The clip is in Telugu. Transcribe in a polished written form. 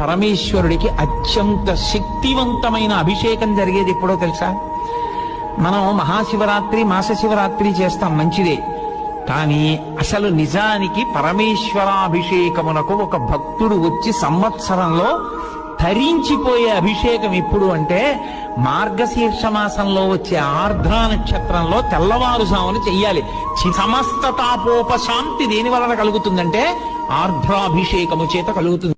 పరమేశ్వరుడికి అత్యంత శక్తివంతమైన అభిషేకం జరిగేది ఎప్పుడో తెలుసా? మనం మహాశివరాత్రి మాస శివరాత్రి చేస్తాం, మంచిదే. కానీ అసలు నిజానికి పరమేశ్వరాభిషేకమునకు ఒక భక్తుడు వచ్చి సంవత్సరంలో తరించిపోయే అభిషేకం ఎప్పుడు అంటే మార్గశీర్ష మాసంలో వచ్చే ఆర్ద్రా నక్షత్రంలో తెల్లవారుజామున చెయ్యాలి. సమస్త తాపోపశాంతి దేని వలన కలుగుతుందంటే ఆర్ద్రాభిషేకము చేత కలుగుతుంది.